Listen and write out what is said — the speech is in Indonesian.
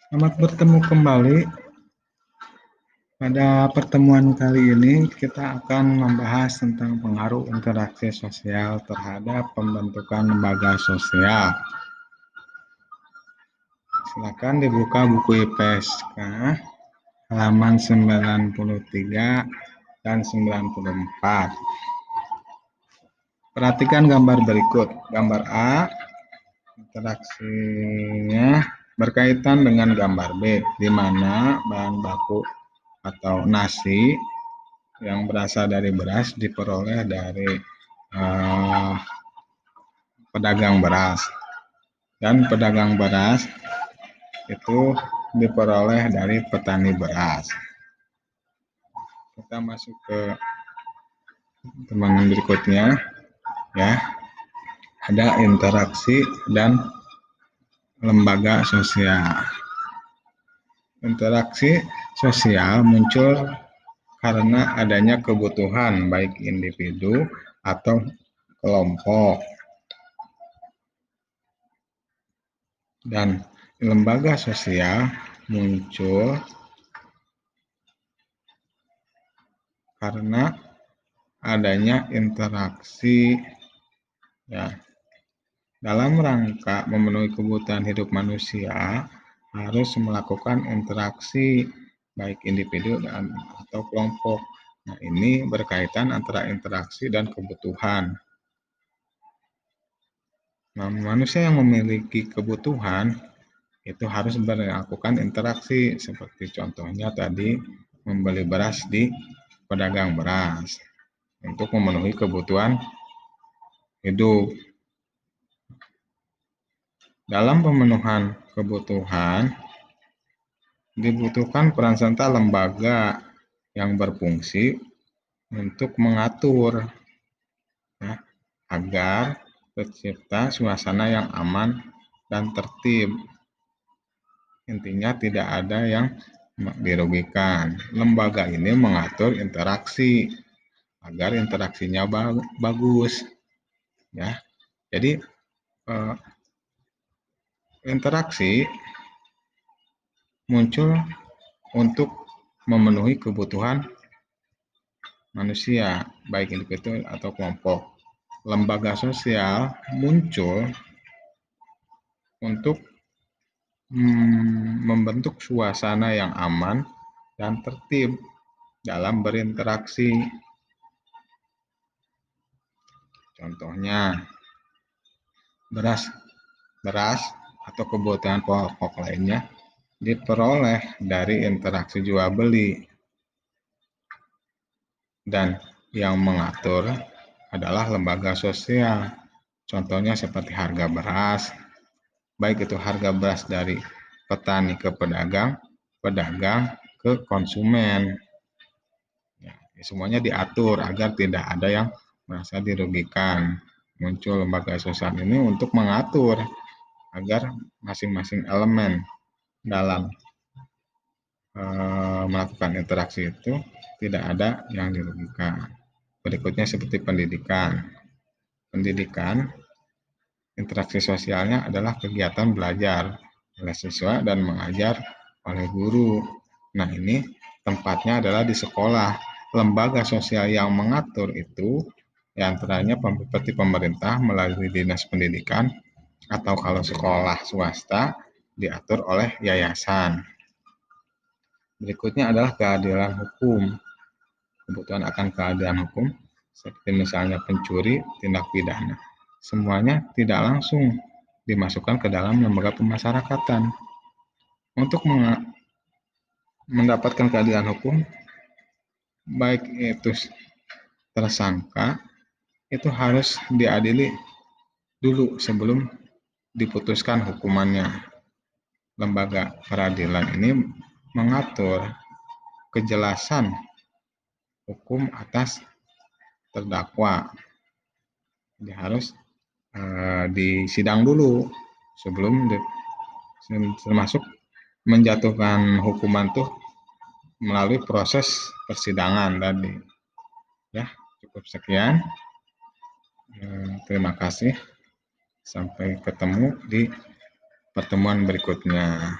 Selamat bertemu kembali. Pada pertemuan kali ini kita akan membahas tentang pengaruh interaksi sosial terhadap pembentukan lembaga sosial. Silakan dibuka buku IPSK halaman 93 dan 94. Perhatikan gambar berikut. Gambar A, interaksinya berkaitan dengan gambar B, di mana bahan baku atau nasi yang berasal dari beras diperoleh dari pedagang beras, dan pedagang beras itu diperoleh dari petani beras. Kita masuk ke teman berikutnya, ya. Ada interaksi dan lembaga sosial. Interaksi sosial muncul karena adanya kebutuhan baik individu atau kelompok. Dan lembaga sosial muncul karena adanya interaksi, ya. Dalam rangka memenuhi kebutuhan hidup manusia harus melakukan interaksi baik individu dan atau kelompok. Nah, ini berkaitan antara interaksi dan kebutuhan. Nah, manusia yang memiliki kebutuhan itu harus melakukan interaksi, seperti contohnya tadi membeli beras di pedagang beras untuk memenuhi kebutuhan hidup. Dalam pemenuhan kebutuhan dibutuhkan peran serta lembaga yang berfungsi untuk mengatur, ya, agar tercipta suasana yang aman dan tertib. Intinya tidak ada yang dirugikan. Lembaga ini mengatur interaksi agar interaksinya bagus, ya. Jadi interaksi muncul untuk memenuhi kebutuhan manusia, baik individu atau kelompok. Lembaga sosial muncul untuk membentuk suasana yang aman dan tertib dalam berinteraksi. Contohnya, beras atau kebutuhan pokok lainnya diperoleh dari interaksi jual beli, dan yang mengatur adalah lembaga sosial. Contohnya seperti harga beras, baik itu harga beras dari petani ke pedagang, pedagang ke konsumen. Ya, semuanya diatur agar tidak ada yang merasa dirugikan. Muncul lembaga sosial ini untuk mengatur agar masing-masing elemen dalam melakukan interaksi itu tidak ada yang dirugikan. Berikutnya seperti pendidikan. Pendidikan, interaksi sosialnya adalah kegiatan belajar oleh siswa dan mengajar oleh guru. Nah, ini tempatnya adalah di sekolah. Lembaga sosial yang mengatur itu antaranya seperti pemerintah melalui dinas pendidikan, atau kalau sekolah swasta diatur oleh yayasan. Berikutnya adalah keadilan hukum. Kebutuhan akan keadilan hukum seperti misalnya pencuri, tindak pidana. Semuanya tidak langsung dimasukkan ke dalam lembaga pemasyarakatan. Untuk mendapatkan keadilan hukum, baik itu tersangka, itu harus diadili dulu sebelum diputuskan hukumannya. Lembaga peradilan ini mengatur kejelasan hukum atas terdakwa. Jadi harus disidang dulu sebelum termasuk menjatuhkan hukuman tuh melalui proses persidangan tadi. Ya, cukup sekian. Terima kasih. Sampai ketemu di pertemuan berikutnya.